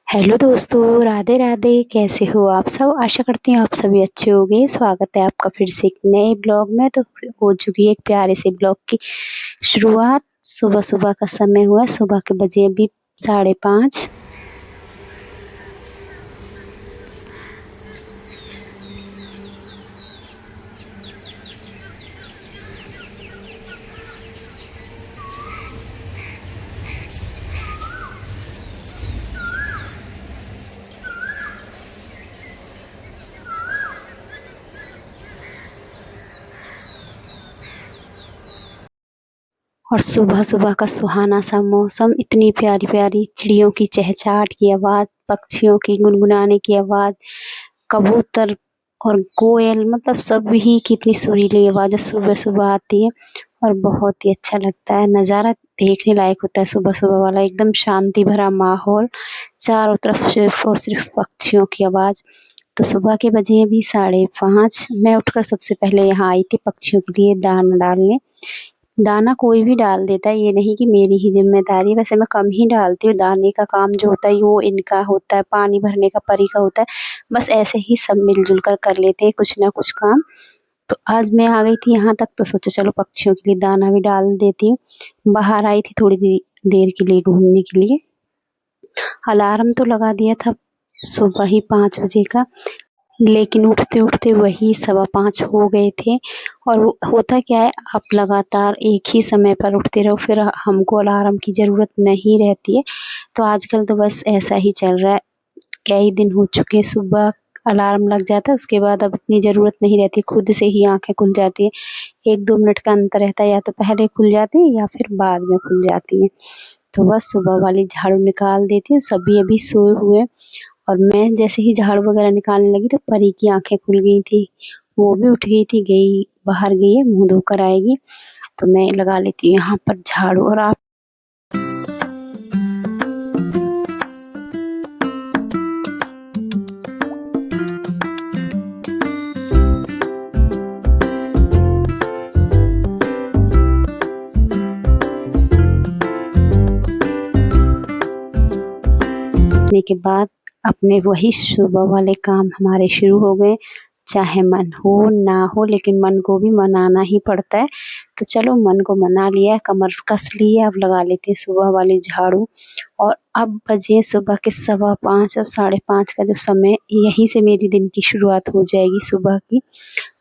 Hello दोस्तों, राधे राधे। कैसे हो आप सब? आशा करती हूँ आप सभी अच्छे होंगे। स्वागत है आपका फिर से एक नए ब्लॉग में। तो हो चुकी है एक प्यारे से ब्लॉग की शुरुआत। सुबह सुबह का समय हुआ, सुबह के बजे अभी 5:30। और सुबह सुबह का सुहाना सा मौसम, इतनी प्यारी प्यारी चिड़ियों की चहचहाट की आवाज़, पक्षियों की गुनगुनाने की आवाज़, कबूतर और कोयल, मतलब सभी की इतनी सुरीली आवाज़ सुबह सुबह आती है और बहुत ही अच्छा लगता है। नज़ारा देखने लायक होता है सुबह सुबह वाला, एकदम शांति भरा माहौल, चारों तरफ सिर्फ और सिर्फ पक्षियों की आवाज़। तो सुबह के बजे अभी 5:30। मैं उठकर सबसे पहले यहाँ आई थी पक्षियों के लिए दाना डालने। दाना कोई भी डाल देता है, ये नहीं कि मेरी ही ज़िम्मेदारी है। वैसे मैं कम ही डालती हूँ, दाने का काम जो होता है वो इनका होता है, पानी भरने का परी का होता है। बस ऐसे ही सब मिल-जुल कर लेते हैं कुछ ना कुछ काम। तो आज मैं आ गई थी यहाँ तक, तो सोचा चलो पक्षियों के लिए दाना भी डाल देती हूँ। बाहर आई थी थोड़ी देर के लिए घूमने के लिए। अलार्म तो लगा दिया था सुबह ही 5 बजे का, लेकिन उठते-उठते वही 5:15 हो गए थे। और वो होता क्या है, आप लगातार एक ही समय पर उठते रहो, फिर हमको अलार्म की ज़रूरत नहीं रहती है। तो आजकल तो बस ऐसा ही चल रहा है। कई दिन हो चुके हैं सुबह अलार्म लग जाता है, उसके बाद अब इतनी ज़रूरत नहीं रहती, खुद से ही आँखें खुल जाती हैं। 1-2 मिनट का अंतर रहता है, या तो पहले खुल जाती है या फिर बाद में खुल जाती हैं। तो बस सुबह वाली झाड़ू निकाल देती हूँ, सभी अभी सोए हुए हैं। और मैं जैसे ही झाड़ू वगैरह निकालने लगी तो परी की आँखें खुल गई थी। वो भी उठ गई थी, बाहर गई है, मुँह धोकर आएगी। तो मैं लगा लेती हूँ यहाँ पर झाड़ू। और आप ने के बाद अपने वही सुबह वाले काम हमारे शुरू हो गए। चाहे मन हो ना हो, लेकिन मन को भी मनाना ही पड़ता है। तो चलो मन को मना लिया, कमर कस ली है, अब लगा लेते हैं सुबह वाली झाड़ू। और अब बजे सुबह के 5:15 और 5:30 का जो समय, यहीं से मेरी दिन की शुरुआत हो जाएगी। सुबह की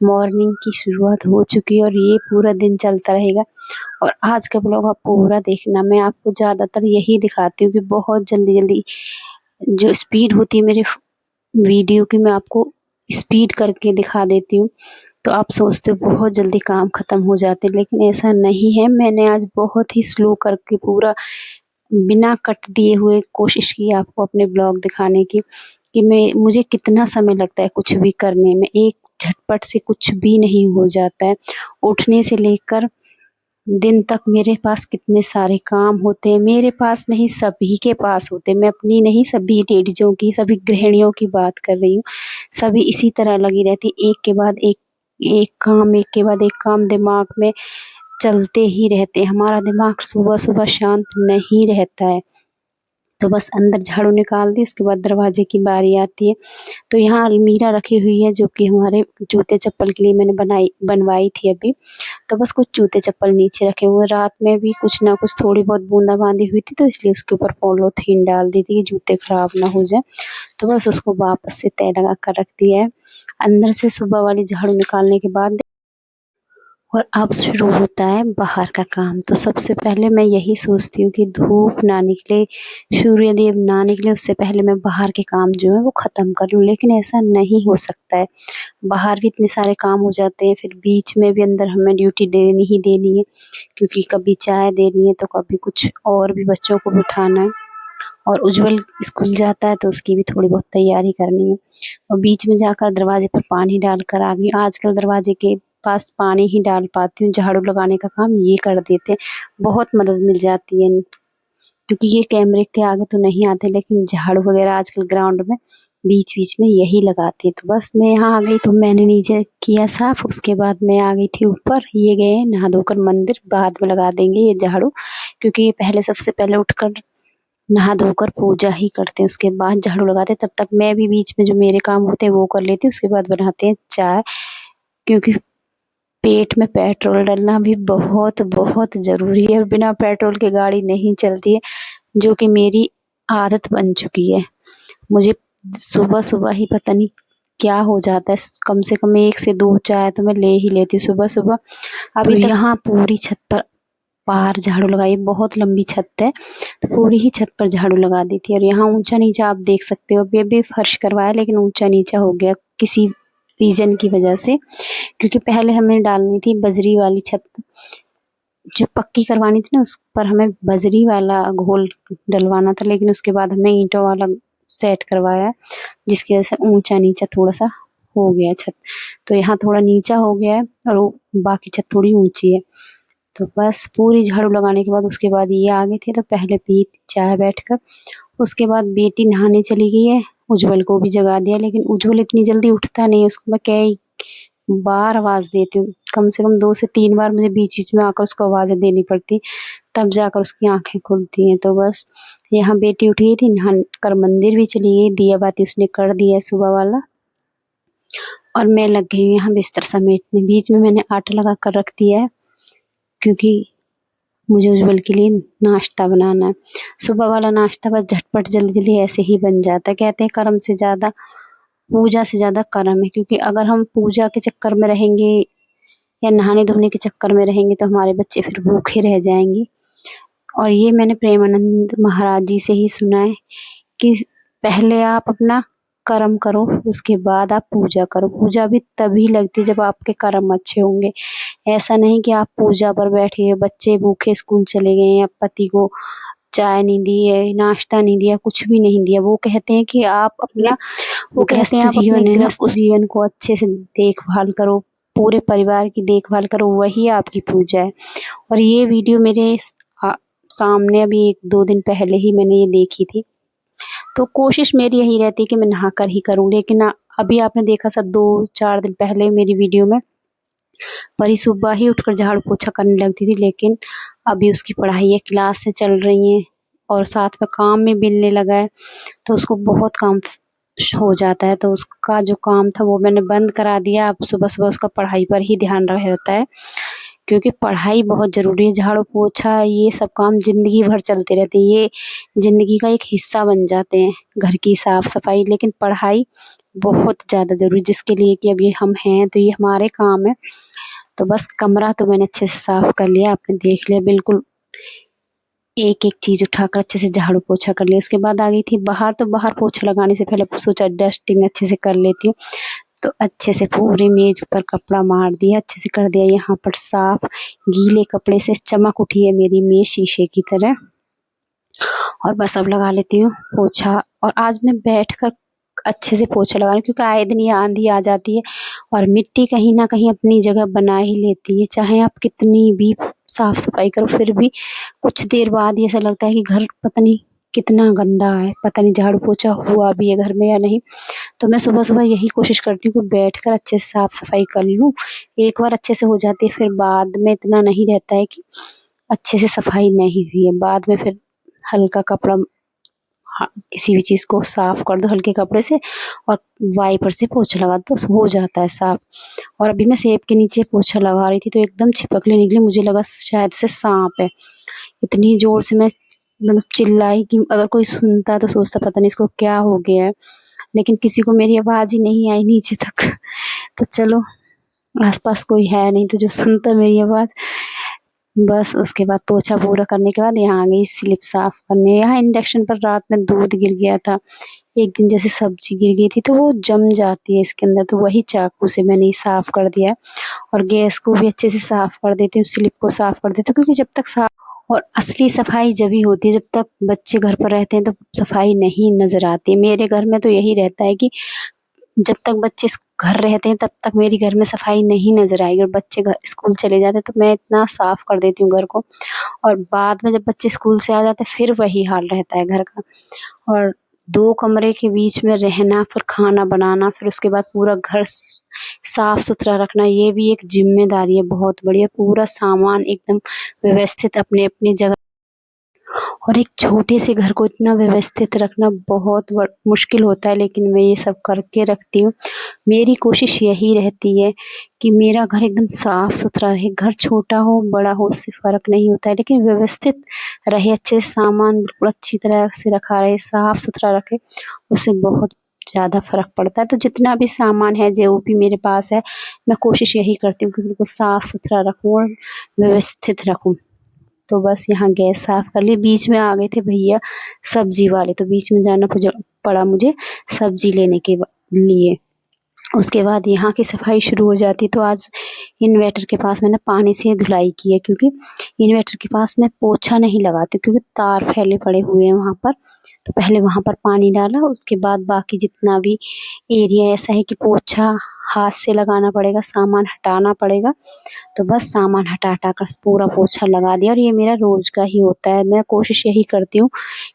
मॉर्निंग की शुरुआत हो चुकी है और ये पूरा दिन चलता रहेगा। और आज का ब्लॉग आप पूरा देखना, मैं आपको ज़्यादातर यही दिखाती हूँ कि बहुत जल्दी-जल्दी जो स्पीड होती है मेरे वीडियो की, मैं आपको स्पीड करके दिखा देती हूँ। तो आप सोचते हो बहुत जल्दी काम ख़त्म हो जाते हैं, लेकिन ऐसा नहीं है। मैंने आज बहुत ही स्लो करके पूरा बिना कट दिए हुए कोशिश की आपको अपने ब्लॉग दिखाने की, कि मुझे कितना समय लगता है कुछ भी करने में। एक झटपट से कुछ भी नहीं हो जाता है। उठने से लेकर दिन तक मेरे पास कितने सारे काम होते हैं, मेरे पास नहीं सभी के पास होते हैं। मैं अपनी नहीं, सभी लेडीज़ों की, सभी गृहिणियों की बात कर रही हूँ। सभी इसी तरह लगी रहती, एक के बाद एक काम, एक के बाद एक काम दिमाग में चलते ही रहते हैं। हमारा दिमाग सुबह-सुबह शांत नहीं रहता है। तो बस अंदर झाड़ू निकाल दी, उसके बाद दरवाजे की बारी आती है। तो यहाँ अलमीरा रखी हुई है, जो कि हमारे जूते-चप्पल के लिए मैंने बनवाई थी अभी। तो बस कुछ जूते-चप्पल नीचे रखे हुए। रात में भी कुछ ना कुछ थोड़ी बहुत बूंदा-बांदी हुई थी, तो इसलिए उसके ऊपर पॉलीथीन डाल दी थी कि जूते खराब ना हो जाएँ। तो बस उसको वापस से तह लगा कर रख दिया है। अंदर से सुबह वाली झाड़ू निकालने के बाद और अब शुरू होता है बाहर का काम। तो सबसे पहले मैं यही सोचती हूँ कि धूप ना निकले, सूर्यदेव ना निकले, उससे पहले मैं बाहर के काम जो है वो ख़त्म कर लूँ। लेकिन ऐसा नहीं हो सकता है। बाहर भी इतने सारे काम हो जाते हैं, फिर बीच में भी अंदर हमें ड्यूटी देनी ही देनी है, क्योंकि कभी चाय देनी है तो कभी कुछ और भी बच्चों को बिठाना है। और उज्ज्वल स्कूल जाता है तो उसकी भी थोड़ी बहुत तैयारी करनी है। और बीच में जाकर दरवाजे पर पानी डाल कर आ गई। आजकल दरवाजे के पास पानी ही डाल पाती हूँ, झाड़ू लगाने का काम ये कर देते हैं। बहुत मदद मिल जाती है, क्योंकि ये कैमरे के आगे तो नहीं आते, लेकिन झाड़ू वगैरह आजकल ग्राउंड में बीच-बीच में यही लगाते हैं। तो बस मैं यहाँ आ गई, तो मैंने नीचे किया साफ, उसके बाद मैं आ गई थी ऊपर। ये गए नहा धोकर मंदिर, बाद में लगा देंगे ये झाड़ू, क्योंकि ये पहले सबसे पहले उठकर नहा धोकर पूजा ही करते हैं, उसके बाद झाड़ू लगाते हैं। तब तक मैं भी बीच में जो मेरे काम होते हैं वो कर लेती हूँ। उसके बाद बनाते हैं चाय, क्योंकि पेट में पेट्रोल डलना भी बहुत बहुत ज़रूरी है और बिना पेट्रोल के गाड़ी नहीं चलती है, जो कि मेरी आदत बन चुकी है। मुझे सुबह-सुबह ही पता नहीं क्या हो जाता है, कम से कम 1 से 2 चाय तो मैं ले ही लेती हूँ सुबह-सुबह। अभी तो यहाँ पूरी छत पर बाहर झाड़ू लगाई, बहुत लंबी छत है, तो पूरी ही छत पर झाड़ू लगा दी थी। और यहाँ ऊंचा-नीचा आप देख सकते हो, अभी-अभी फर्श करवाया लेकिन ऊंचा-नीचा हो गया किसी रीज़न की वजह से, क्योंकि पहले हमें डालनी थी बजरी वाली छत, जो पक्की करवानी थी ना, उस पर हमें बजरी वाला घोल डलवाना था, लेकिन उसके बाद हमने ईंटों वाला सेट करवाया, जिसकी वजह से ऊंचा-नीचा थोड़ा-सा हो गया छत। तो यहाँ थोड़ा नीचा हो गया है और वो बाकी छत थोड़ी ऊंची है। तो बस पूरी झाड़ू लगाने के बाद उसके बाद ये आ गए थे, तो पहले पी चाय बैठकर। उसके बाद बेटी नहाने चली गई है, उज्ज्वल को भी जगा दिया, लेकिन उज्ज्वल इतनी जल्दी उठता नहीं है, उसको मैं कई बार आवाज़ देती हूँ, कम से कम 2 से 3 बार मुझे बीच-बीच में आकर उसको आवाज़ें देनी पड़ती, तब जाकर उसकी आँखें खुलती हैं। तो बस यहाँ बेटी उठ गई थी, नहा कर मंदिर भी चली गई, दिया बाती उसने कर दिया है सुबह वाला, और मैं लग गई हूँ यहाँ बिस्तर समेटने। बीच में मैंने आटा लगा कर रख दिया है, क्योंकि मुझे उज्ज्वल के लिए नाश्ता बनाना है। सुबह वाला नाश्ता बस झटपट जल्दी-जल्दी ऐसे ही बन जाता है। कहते हैं कर्म से ज़्यादा, पूजा से ज़्यादा कर्म है, क्योंकि अगर हम पूजा के चक्कर में रहेंगे या नहाने-धोने के चक्कर में रहेंगे तो हमारे बच्चे फिर भूखे रह जाएँगे। और ये मैंने प्रेमानंद महाराज जी से ही सुना है कि पहले आप अपना कर्म करो, उसके बाद आप पूजा करो। पूजा भी तभी लगती है जब आपके कर्म अच्छे होंगे। ऐसा नहीं कि आप पूजा पर बैठे, बच्चे भूखे स्कूल चले गए या पति को चाय नहीं दी है, नाश्ता नहीं दिया, कुछ भी नहीं दिया। वो कहते हैं कि आप अपना, वो कहते हैं आप अपने गृहस्थ जीवन को अच्छे से देखभाल करो, पूरे परिवार की देखभाल करो, वही आपकी पूजा है। और ये वीडियो मेरे सामने अभी 1-2 दिन पहले ही मैंने ये देखी थी। तो कोशिश मेरी यही रहती है कि मैं नहाकर ही करूँ, लेकिन अभी आपने देखा शायद 2-4 दिन पहले मेरी वीडियो में परी सुबह ही उठकर झाड़ू पोछा करने लगती थी, लेकिन अभी उसकी पढ़ाई है, क्लासें चल रही हैं और साथ में काम में मिलने लगा है, तो उसको बहुत काम हो जाता है। तो उसका जो काम था वो मैंने बंद करा दिया। अब सुबह-सुबह उसका पढ़ाई पर ही ध्यान रहता है, क्योंकि पढ़ाई बहुत ज़रूरी है। झाड़ू पोछा ये सब काम ज़िंदगी भर चलते रहते हैं, ये ज़िंदगी का एक हिस्सा बन जाते हैं, घर की साफ-सफाई। लेकिन पढ़ाई बहुत ज़्यादा ज़रूरी, जिसके लिए कि अभी हम हैं, तो ये हमारे काम है। तो बस कमरा तो मैंने अच्छे से साफ़ कर लिया, आपने देख लिया, बिल्कुल एक-एक चीज़ उठाकर अच्छे से झाड़ू पोछा कर लिया। उसके बाद आ गई थी बाहर, तो बाहर पोछा लगाने से पहले सोचा डस्टिंग अच्छे से कर लेती हूँ। तो अच्छे से पूरी मेज़ पर कपड़ा मार दिया, अच्छे से कर दिया यहाँ पर साफ़। गीले कपड़े से चमक उठी है मेरी मेज़ शीशे की तरह। और बस अब लगा लेती हूँ पोछा। और आज मैं बैठकर अच्छे से पोछा लगा रही हूँ, क्योंकि आए दिन ये आंधी आ जाती है और मिट्टी कहीं न कहीं अपनी जगह बना ही लेती है। चाहे आप कितनी भी साफ-सफाई करो, फिर भी कुछ देर बाद ऐसा लगता है कि घर पता नहीं कितना गंदा है, पता नहीं झाड़ू पोछा हुआ भी है घर में या नहीं। तो मैं सुबह-सुबह यही कोशिश करती हूँ कि बैठकर अच्छे से साफ-सफाई कर लूँ। एक बार अच्छे से हो जाती है, फिर बाद में इतना नहीं रहता है कि अच्छे से सफाई नहीं हुई है। बाद में फिर हल्का कपड़ा, हाँ, किसी भी चीज़ को साफ़ कर दो हल्के कपड़े से और वाइपर से पोछा लगा दो, तो हो जाता है साफ़। और अभी मैं सेब के नीचे पोछा लगा रही थी, तो एकदम छिपकली निकली, मुझे लगा शायद से साँप है। इतनी ज़ोर से मैं मतलब चिल्लाई कि अगर कोई सुनता तो सोचता पता नहीं इसको क्या हो गया है। लेकिन किसी को मेरी आवाज़ ही नहीं आई नीचे तक। तो चलो, आस-पास कोई है नहीं तो जो सुनता मेरी आवाज़। बस उसके बाद पोछा पूरा करने के बाद यहाँ आ गई स्लिप साफ़ करने। यहाँ इंडक्शन पर रात में दूध गिर गया था। एक दिन जैसे सब्ज़ी गिर गई थी, तो वो जम जाती है इसके अंदर, तो वही चाकू से मैंने साफ़ कर दिया। और गैस को भी अच्छे से साफ़ कर देती हूँ, स्लिप को साफ़ कर देती हूँ, क्योंकि जब तक साफ़, और असली सफाई जभी होती है जब तक बच्चे घर पर रहते हैं, तो सफाई नहीं नज़र आती। मेरे घर में तो यही रहता है कि जब तक बच्चे घर रहते हैं तब तक मेरी घर में सफाई नहीं नज़र आएगी, और बच्चे घर स्कूल चले जाते हैं तो मैं इतना साफ़ कर देती हूँ घर को। और बाद में जब बच्चे स्कूल से आ जाते हैं फिर वही हाल रहता है घर का। और 2 कमरे के बीच में रहना, फिर खाना बनाना, फिर उसके बाद पूरा घर साफ़-सुथरा रखना, ये भी एक ज़िम्मेदारी है बहुत बड़ी। पूरा सामान एकदम व्यवस्थित अपनी-अपनी जगह। और एक छोटे से घर को इतना व्यवस्थित रखना बहुत मुश्किल होता है, लेकिन मैं ये सब करके रखती हूँ। मेरी कोशिश यही रहती है कि मेरा घर एकदम साफ-सुथरा रहे। घर छोटा हो, बड़ा हो, उससे फ़र्क नहीं होता है, लेकिन व्यवस्थित रहे, अच्छे से सामान बिल्कुल अच्छी तरह से रखा रहे, साफ-सुथरा रखे, उससे बहुत ज़्यादा फ़र्क पड़ता है। तो जितना भी सामान है, जो भी मेरे पास है, मैं कोशिश यही करती हूँ कि बिल्कुल साफ-सुथरा रखूँ और व्यवस्थित रखूँ। तो बस यहाँ गैस साफ़ कर ली। बीच में आ गए थे भैया सब्ज़ी वाले, तो बीच में जाना पड़ा मुझे सब्ज़ी लेने के लिए। उसके बाद यहाँ की सफाई शुरू हो जाती। तो आज इन्वर्टर के पास मैंने पानी से धुलाई की है, क्योंकि इन्वर्टर के पास मैं पोछा नहीं लगाती, क्योंकि तार फैले पड़े हुए हैं वहाँ पर। तो पहले वहाँ पर पानी डाला, उसके बाद बाकी जितना भी एरिया ऐसा है कि पोछा हाथ से लगाना पड़ेगा, सामान हटाना पड़ेगा। तो बस सामान हटा कर पूरा पोछा लगा दिया, और ये मेरा रोज़ का ही होता है। मैं कोशिश यही करती हूँ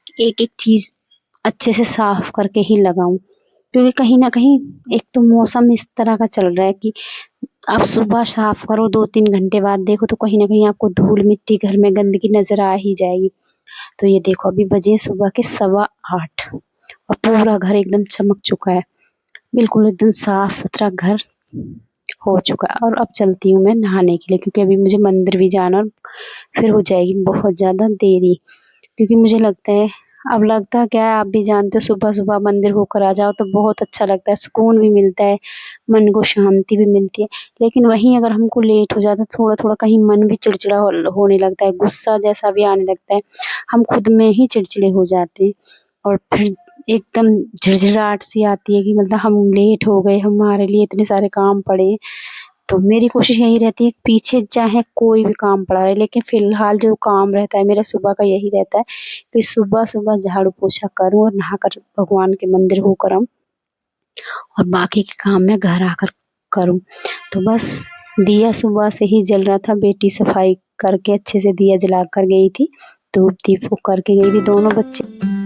कि एक-एक चीज़ अच्छे से साफ़ करके ही लगाऊँ, क्योंकि कहीं न कहीं एक तो मौसम इस तरह का चल रहा है कि आप सुबह साफ़ करो, 2-3 घंटे बाद देखो तो कहीं न कहीं आपको धूल-मिट्टी, घर में गंदगी नज़र आ ही जाएगी। तो ये देखो अभी बजे सुबह के 8:15 और पूरा घर एकदम चमक चुका है। बिल्कुल एकदम साफ-सुथरा घर हो चुका है। और अब चलती हूँ मैं नहाने के लिए, क्योंकि अभी मुझे मंदिर भी जाना, और फिर हो जाएगी बहुत ज़्यादा देरी। क्योंकि मुझे लगता है, अब लगता क्या है, आप भी जानते हो, सुबह-सुबह मंदिर होकर आ जाओ तो बहुत अच्छा लगता है, सुकून भी मिलता है, मन को शांति भी मिलती है। लेकिन वहीं अगर हमको लेट हो जाता है, थोड़ा-थोड़ा कहीं मन भी चिड़चिड़ा होने लगता है, गुस्सा जैसा भी आने लगता है, हम खुद में ही चिड़चिड़े हो जाते हैं, और फिर एकदम झिड़झिड़ाहट सी आती है कि मतलब हम लेट हो गए, हमारे लिए इतने सारे काम पड़े हैं। तो मेरी कोशिश यही रहती है, पीछे चाहे कोई भी काम पड़ा रहे, लेकिन फ़िलहाल जो काम रहता है मेरा सुबह का, यही रहता है कि सुबह-सुबह झाड़ू पोछा करूँ और नहाकर भगवान के मंदिर होकर आऊँ, और बाकी के काम मैं घर आकर करूँ। तो बस दिया सुबह से ही जल रहा था, बेटी सफाई करके अच्छे से दिया जला कर गई थी, धूप-दीप वो करके गई थी, दोनों बच्चे।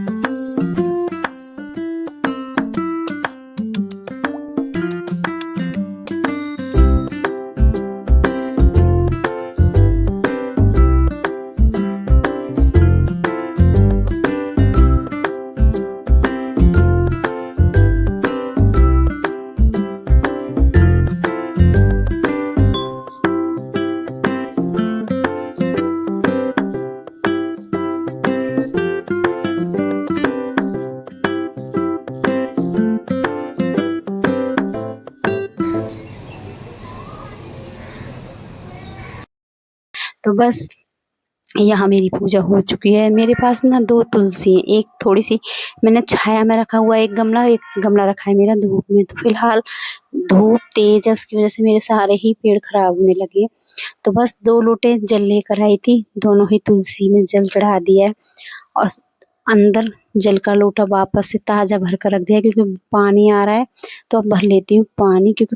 तो बस यहाँ मेरी पूजा हो चुकी है। मेरे पास ना 2 तुलसी हैं, एक थोड़ी-सी मैंने छाया में रखा हुआ है, एक गमला रखा है मेरा धूप में। तो फ़िलहाल धूप तेज़ है, उसकी वज़ह से मेरे सारे ही पेड़ खराब होने लगे हैं। तो बस 2 लोटे जल लेकर आई थी, दोनों ही तुलसी में जल चढ़ा दिया है, और अंदर जल का लोटा वापस से ताज़ा भर कर रख दिया है, क्योंकि पानी आ रहा है। तो अब भर लेती हूँ पानी, क्योंकि